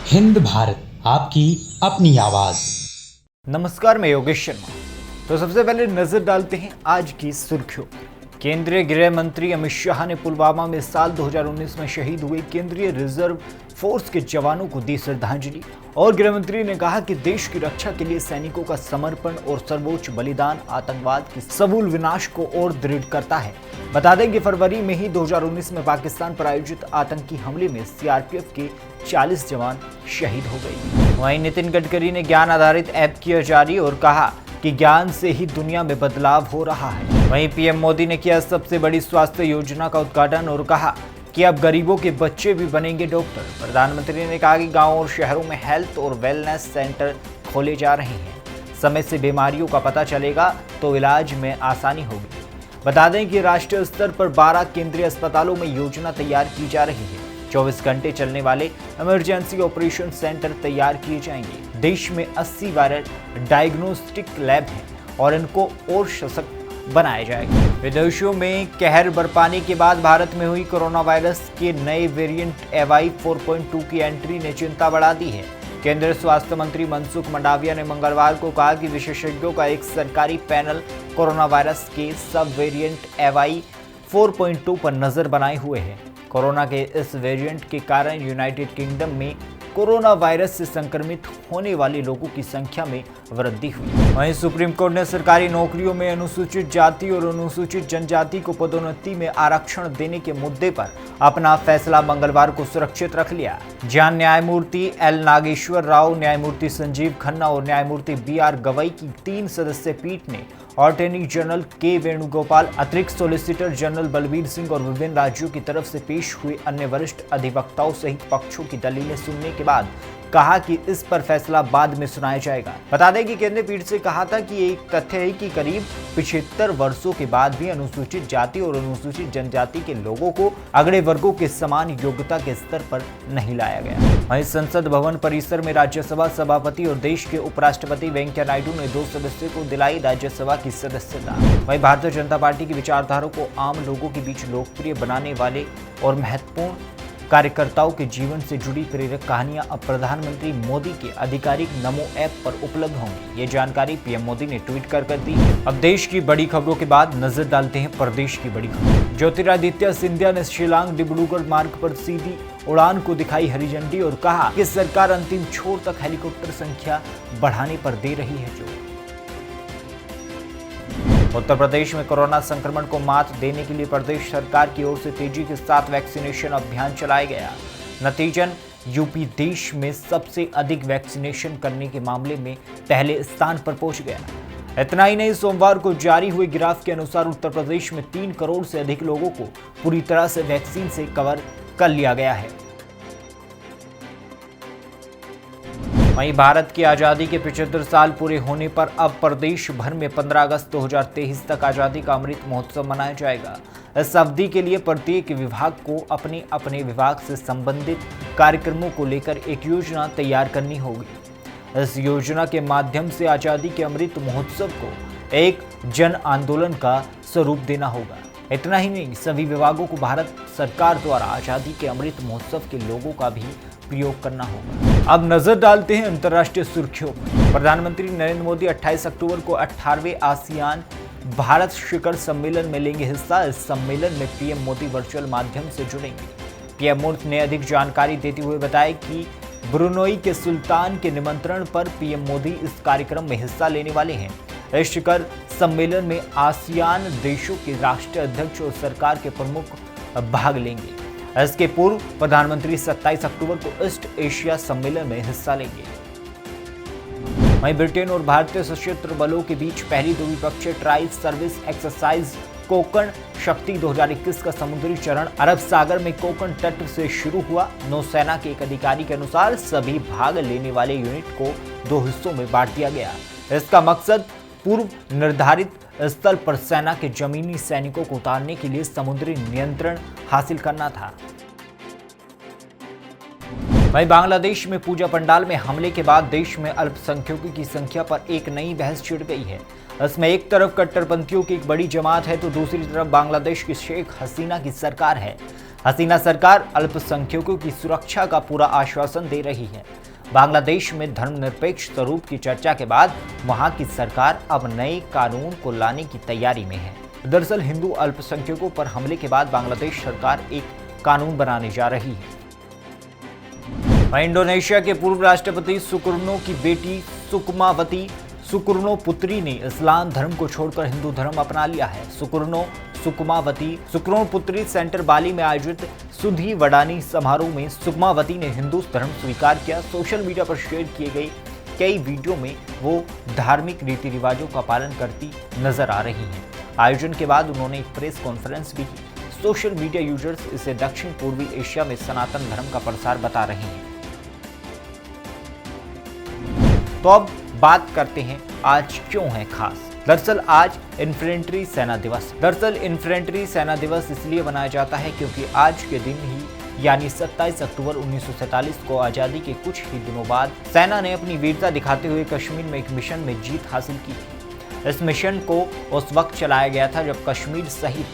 हिंद भारत आपकी अपनी आवाज। नमस्कार, मैं योगेश शर्मा। तो सबसे पहले नजर डालते हैं आज की सुर्खियों। केंद्रीय गृह मंत्री अमित शाह ने पुलवामा में साल 2019 में शहीद हुए केंद्रीय रिजर्व फोर्स के जवानों को दी श्रद्धांजलि। और गृह मंत्री ने कहा कि देश की रक्षा के लिए सैनिकों का समर्पण और सर्वोच्च बलिदान आतंकवाद की समूल विनाश को और दृढ़ करता है। बता दें कि फरवरी में ही 2019 में पाकिस्तान पर आयोजित आतंकी हमले में सीआरपीएफ के 40 जवान शहीद हो गए। वहीं नितिन गडकरी ने ज्ञान आधारित ऐप किया जारी और कहा कि ज्ञान से ही दुनिया में बदलाव हो रहा है। वहीं पीएम मोदी ने किया सबसे बड़ी स्वास्थ्य योजना का उद्घाटन और कहा कि अब गरीबों के बच्चे भी बनेंगे डॉक्टर। प्रधानमंत्री ने कहा कि गांव और शहरों में हेल्थ और वेलनेस सेंटर खोले जा रहे हैं। समय से बीमारियों का पता चलेगा तो इलाज में आसानी होगी। बता दें कि राष्ट्रीय स्तर पर 12 केंद्रीय अस्पतालों में योजना तैयार की जा रही है। 24 घंटे चलने वाले इमरजेंसी ऑपरेशन सेंटर तैयार किए जाएंगे। देश में 80 वायरल डायग्नोस्टिक लैब हैं और इनको और सशक्त बनाया जाएगा। विदेशों में कहर बरपाने के बाद भारत में हुई कोरोना वायरस के नए वेरिएंट AY 4.2 की एंट्री ने चिंता बढ़ा दी है। केंद्रीय स्वास्थ्य मंत्री मनसुख मंडाविया ने मंगलवार को कहा कि विशेषज्ञों का एक सरकारी पैनल कोरोना वायरस के सब वेरिएंट AY 4.2 पर नजर बनाए हुए है। कोरोना के इस वेरिएंट के कारण यूनाइटेड किंगडम में कोरोना वायरस से संक्रमित होने वाले लोगों की संख्या में वृद्धि हुई। वहीं सुप्रीम कोर्ट ने सरकारी नौकरियों में अनुसूचित जाति और अनुसूचित जनजाति को पदोन्नति में आरक्षण देने के मुद्दे पर अपना फैसला मंगलवार को सुरक्षित रख लिया। जहां न्यायमूर्ति एल नागेश्वर राव, न्यायमूर्ति संजीव खन्ना और न्यायमूर्ति BR गवई की 3 सदस्यीय पीठ ने अटॉर्नी जनरल के वेणुगोपाल, अतिरिक्त सॉलिसिटर जनरल बलबीर सिंह और विभिन्न राज्यों की तरफ से पेश हुए अन्य वरिष्ठ अधिवक्ताओं सहित पक्षों की दलीलें सुनने के बाद कहा कि इस पर फैसला बाद में सुनाया जाएगा। बता दें कि केंद्रीय पीठ से कहा था कि एक तथ्य है कि करीब 75 वर्षों के बाद भी अनुसूचित जाति और अनुसूचित जनजाति के लोगों को अगड़े वर्गों के समान योग्यता के स्तर पर नहीं लाया गया। वहीं संसद भवन परिसर में राज्यसभा सभापति और देश के उपराष्ट्रपति वेंकैया नायडू ने 2 सदस्यों को दिलाई राज्यसभा की सदस्यता। वहीं भारतीय जनता पार्टी की विचारधारा को आम लोगों के बीच लोकप्रिय बनाने वाले और महत्वपूर्ण कार्यकर्ताओं के जीवन से जुड़ी प्रेरक कहानियां अब प्रधानमंत्री मोदी के आधिकारिक नमो ऐप पर उपलब्ध होंगी। ये जानकारी पीएम मोदी ने ट्वीट कर दी। अब देश की बड़ी खबरों के बाद नजर डालते हैं प्रदेश की बड़ी खबरों। ज्योतिरादित्य सिंधिया ने शिलांग डिब्रूगढ़ मार्ग पर सीधी उड़ान को दिखाई हरी झंडी और कहा कि सरकार अंतिम छोर तक हेलीकॉप्टर संख्या बढ़ाने पर दे रही है जोर। उत्तर प्रदेश में कोरोना संक्रमण को मात देने के लिए प्रदेश सरकार की ओर से तेजी के साथ वैक्सीनेशन अभियान चलाया गया। नतीजन यूपी देश में सबसे अधिक वैक्सीनेशन करने के मामले में पहले स्थान पर पहुंच गया। इतना ही नहीं, सोमवार को जारी हुए ग्राफ के अनुसार उत्तर प्रदेश में 3 करोड़ से अधिक लोगों को पूरी तरह से वैक्सीन से कवर कर लिया गया है। वहीं भारत की आज़ादी के 75 साल पूरे होने पर अब प्रदेश भर में 15 अगस्त 2023 तक आज़ादी का अमृत महोत्सव मनाया जाएगा। इस अवधि के लिए प्रत्येक विभाग को अपने अपने विभाग से संबंधित कार्यक्रमों को लेकर एक योजना तैयार करनी होगी। इस योजना के माध्यम से आज़ादी के अमृत महोत्सव को एक जन आंदोलन का स्वरूप देना होगा। इतना ही नहीं, सभी विभागों को भारत सरकार द्वारा आज़ादी के अमृत महोत्सव के लोगों का भी प्रयोग करना होगा। अब नजर डालते हैं अंतर्राष्ट्रीय सुर्खियों पर। प्रधानमंत्री नरेंद्र मोदी 28 अक्टूबर को 18वें आसियान भारत शिखर सम्मेलन में लेंगे हिस्सा। इस सम्मेलन में पीएम मोदी वर्चुअल माध्यम से जुड़ेंगे। पीएम मोदी ने अधिक जानकारी देते हुए बताया कि ब्रुनोई के सुल्तान के निमंत्रण पर पीएम मोदी इस कार्यक्रम में हिस्सा लेने वाले हैं। इस शिखर सम्मेलन में आसियान देशों के राष्ट्रीय अध्यक्ष और सरकार के प्रमुख भाग लेंगे। इसके पूर्व प्रधानमंत्री 27 अक्टूबर को ईस्ट एशिया सम्मेलन में हिस्सा लेंगे। वहीं ब्रिटेन और भारतीय सशस्त्र बलों के बीच पहली द्विपक्षीय ट्राई सर्विस एक्सरसाइज कोंकण शक्ति 2021 का समुद्री चरण अरब सागर में कोंकण तट से शुरू हुआ। नौसेना के एक अधिकारी के अनुसार सभी भाग लेने वाले यूनिट को 2 हिस्सों में बांट दिया गया। इसका मकसद पूर्व निर्धारित स्थल पर सेना के जमीनी सैनिकों को उतारने के लिए समुद्री नियंत्रण हासिल करना था। वहीं बांग्लादेश में पूजा पंडाल में हमले के बाद देश में अल्पसंख्यकों की संख्या पर एक नई बहस छिड़ गई है। इसमें एक तरफ कट्टरपंथियों की एक बड़ी जमात है तो दूसरी तरफ बांग्लादेश की शेख हसीना की सरकार है। हसीना सरकार अल्पसंख्यकों की सुरक्षा का पूरा आश्वासन दे रही है। बांग्लादेश में धर्मनिरपेक्ष स्वरूप की चर्चा के बाद वहां की सरकार अब नए कानून को लाने की तैयारी में है। दरअसल हिंदू अल्पसंख्यकों पर हमले के बाद बांग्लादेश सरकार एक कानून बनाने जा रही है। इंडोनेशिया के पूर्व राष्ट्रपति सुकर्नो की बेटी सुकमावती सुकर्नो पुत्री ने इस्लाम धर्म को छोड़कर हिंदू धर्म अपना लिया है। सुकर्नो पुत्री सेंटर बाली में आयोजित सुधी वडानी समारोह में सुकमावती ने हिंदू धर्म स्वीकार किया। सोशल मीडिया पर शेयर किए गए कई वीडियो में वो धार्मिक रीति रिवाजों का पालन करती नजर आ रही हैं। आयोजन के बाद उन्होंने एक प्रेस कॉन्फ्रेंस भी की। सोशल मीडिया यूजर्स इसे दक्षिण पूर्वी एशिया में सनातन धर्म का प्रसार बता रहे हैं। तो अब बात करते हैं आज क्यों है खास। दरअसल आज इन्फेंट्री सेना दिवस। दरअसल इन्फेंट्री सेना दिवस इसलिए मनाया जाता है क्योंकि आज के दिन ही यानी 27 अक्टूबर 1947 को आजादी के कुछ ही दिनों बाद सेना ने अपनी वीरता दिखाते हुए कश्मीर में एक मिशन में जीत हासिल की थी। इस मिशन को उस वक्त चलाया गया था जब कश्मीर सहित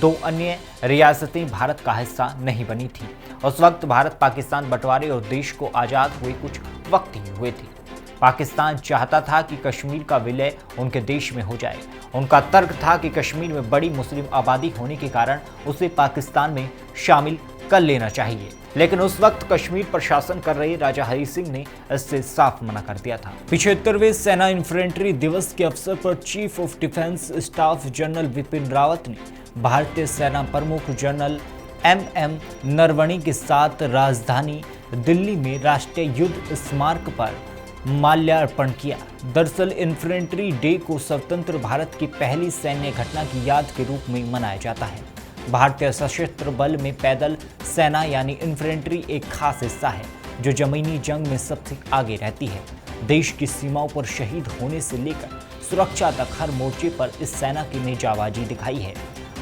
2 अन्य रियासतें भारत का हिस्सा नहीं बनी थी। उस वक्त भारत पाकिस्तान बंटवारे और देश को आजाद हुए कुछ वक्त ही हुए थे। पाकिस्तान चाहता था कि कश्मीर का विलय उनके देश में हो जाए। उनका तर्क था कि कश्मीर में बड़ी मुस्लिम आबादी होने के कारण उसे पाकिस्तान में शामिल कर लेना चाहिए, लेकिन उस वक्त कश्मीर पर शासन कर रहे राजा हरि सिंह ने इससे साफ मना कर दिया था। 75वें सेना इन्फेंट्री दिवस के अवसर पर chief of defence staff general Bipin Rawat ने भारतीय सेना प्रमुख जनरल MM नरवणे के साथ राजधानी दिल्ली में राष्ट्रीय युद्ध स्मारक पर माल्यार्पण किया। दरअसल इन्फेंट्री डे को स्वतंत्र भारत की पहली सैन्य घटना की याद के रूप में मनाया जाता है। भारतीय सशस्त्र बल में पैदल सेना यानी इन्फेंट्री एक खास हिस्सा है जो जमीनी जंग में सबसे आगे रहती है। देश की सीमाओं पर शहीद होने से लेकर सुरक्षा तक हर मोर्चे पर इस सेना की ने जाबाजी दिखाई है।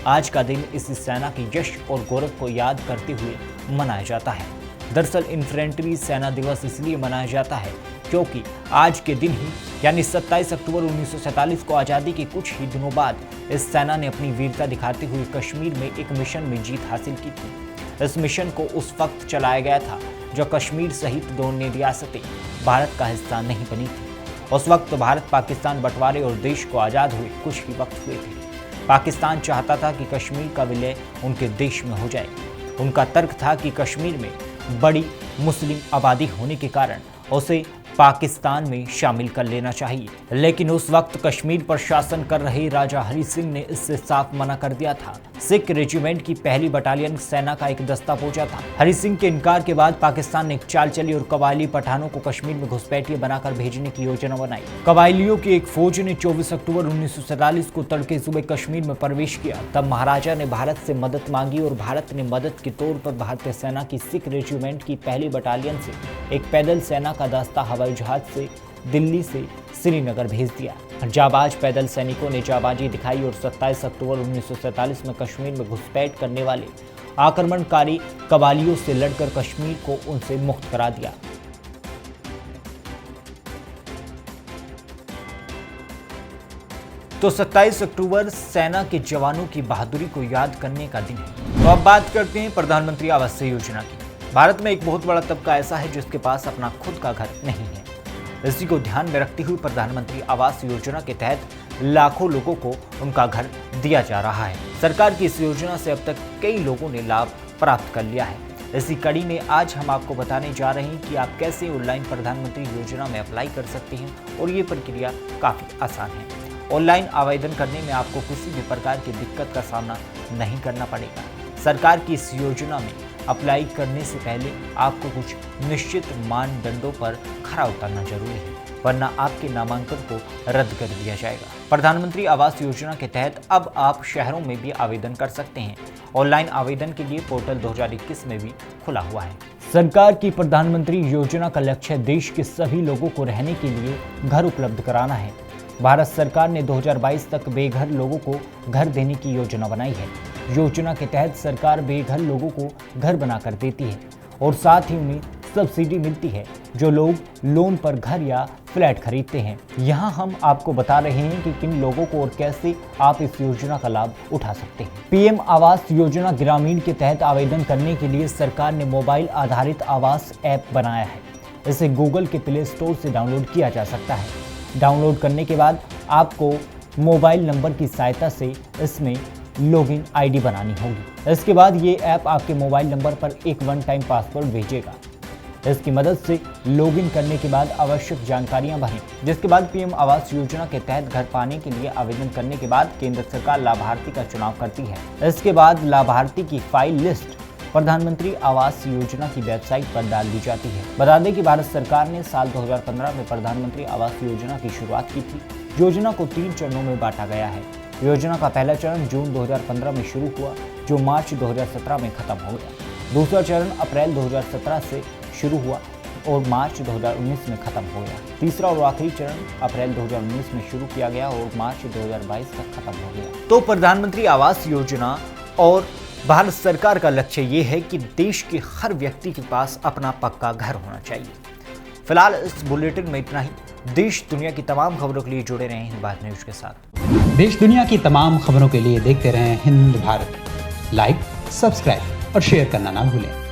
आज का दिन इस सेना के यश और गौरव को याद करते हुए मनाया जाता है। दरअसल इन्फेंट्री सेना दिवस इसलिए मनाया जाता है क्योंकि आज के दिन ही यानी 27 अक्टूबर 1947 को आज़ादी के कुछ ही दिनों बाद इस सेना ने अपनी वीरता दिखाते हुए कश्मीर में एक मिशन में जीत हासिल की थी। इस मिशन को उस वक्त चलाया गया था जब कश्मीर सहित 2 अन्य रियासतें भारत का हिस्सा नहीं बनी थी। उस वक्त भारत पाकिस्तान बंटवारे और देश को आज़ाद हुए कुछ ही वक्त हुए थे। पाकिस्तान चाहता था कि कश्मीर का विलय उनके देश में हो जाए। उनका तर्क था कि कश्मीर में बड़ी मुस्लिम आबादी होने के कारण उसे पाकिस्तान में शामिल कर लेना चाहिए, लेकिन उस वक्त कश्मीर पर शासन कर रहे राजा हरि सिंह ने इससे साफ मना कर दिया था। सिख रेजिमेंट की पहली बटालियन सेना का एक दस्ता पहुंचा था। हरि सिंह के इनकार के बाद पाकिस्तान ने एक चाल चली और कबायली पठानों को कश्मीर में घुसपैठिए बनाकर भेजने की योजना बनाई। कबायलियों की एक फौज ने 24 अक्टूबर 1947 को तड़के सुबह कश्मीर में प्रवेश किया। तब महाराजा ने भारत से मदद मांगी और भारत ने मदद के तौर पर भारतीय सेना की सिख रेजिमेंट की पहली बटालियन से एक पैदल सेना का दस्ता हवाई जहाज से दिल्ली से श्रीनगर भेज दिया। जाबाज पैदल सैनिकों ने जाबाजी दिखाई और 27 अक्टूबर 1947 में कश्मीर में घुसपैठ करने वाले आक्रमणकारी कबायलियों से लड़कर कश्मीर को उनसे मुक्त करा दिया। तो 27 अक्टूबर सेना के जवानों की बहादुरी को याद करने का दिन है। तो अब बात करते हैं प्रधानमंत्री आवास योजना की। भारत में एक बहुत बड़ा तबका ऐसा है जिसके पास अपना खुद का घर नहीं है। इसी को ध्यान में रखते हुए प्रधानमंत्री आवास योजना के तहत लाखों लोगों को उनका घर दिया जा रहा है। सरकार की इस योजना से अब तक कई लोगों ने लाभ प्राप्त कर लिया है। इसी कड़ी में आज हम आपको बताने जा रहे हैं कि आप कैसे ऑनलाइन प्रधानमंत्री योजना में अप्लाई कर सकते हैं और ये प्रक्रिया काफ़ी आसान है। ऑनलाइन आवेदन करने में आपको किसी भी प्रकार की दिक्कत का सामना नहीं करना पड़ेगा। सरकार की इस योजना में अप्लाई करने से पहले आपको कुछ निश्चित मानदंडों पर खरा उतरना जरूरी है, वरना आपके नामांकन को रद्द कर दिया जाएगा। प्रधानमंत्री आवास योजना के तहत अब आप शहरों में भी आवेदन कर सकते हैं। ऑनलाइन आवेदन के लिए पोर्टल 2021 में भी खुला हुआ है। सरकार की प्रधानमंत्री योजना का लक्ष्य देश के सभी लोगों को रहने के लिए घर उपलब्ध कराना है। भारत सरकार ने 2022 तक बेघर लोगों को घर देने की योजना बनाई है। योजना के तहत सरकार बेघर लोगों को घर बनाकर देती है और साथ ही उन्हें सब्सिडी मिलती है जो लोग लोन पर घर या फ्लैट खरीदते हैं। यहाँ हम आपको बता रहे हैं कि किन लोगों को और कैसे आप इस योजना का लाभ उठा सकते हैं। पीएम आवास योजना ग्रामीण के तहत आवेदन करने के लिए सरकार ने मोबाइल आधारित आवास ऐप बनाया है। इसे गूगल के प्ले स्टोर से डाउनलोड किया जा सकता है। डाउनलोड करने के बाद आपको मोबाइल नंबर की सहायता से इसमें लॉगिन आईडी बनानी होगी। इसके बाद ये ऐप आपके मोबाइल नंबर पर एक वन टाइम पासवर्ड भेजेगा। इसकी मदद से लॉगिन करने के बाद आवश्यक जानकारियां भरें, जिसके बाद पीएम आवास योजना के तहत घर पाने के लिए आवेदन करने के बाद केंद्र सरकार लाभार्थी का चुनाव करती है। इसके बाद लाभार्थी की फाइल लिस्ट प्रधानमंत्री आवास योजना की वेबसाइट पर डाल दी जाती है। बता दें कि भारत सरकार ने साल 2015 में प्रधानमंत्री आवास योजना की शुरुआत की थी। योजना को 3 चरणों में बांटा गया है। योजना का पहला चरण जून 2015 में शुरू हुआ, जो मार्च 2017 में खत्म हो गया। दूसरा चरण अप्रैल 2017 से शुरू हुआ और मार्च 2019 में खत्म हो गया। तीसरा और आखिरी चरण अप्रैल 2019 में शुरू किया गया और मार्च 2022 तक खत्म हो गया। तो प्रधानमंत्री आवास योजना और भारत सरकार का लक्ष्य ये है कि देश के हर व्यक्ति के पास अपना पक्का घर होना चाहिए। फिलहाल इस बुलेटिन में इतना ही। देश दुनिया की तमाम खबरों के लिए जुड़े रहें हिंद भारत न्यूज के साथ। देश दुनिया की तमाम खबरों के लिए देखते रहें हिंद भारत। लाइक, सब्सक्राइब और शेयर करना ना भूलें।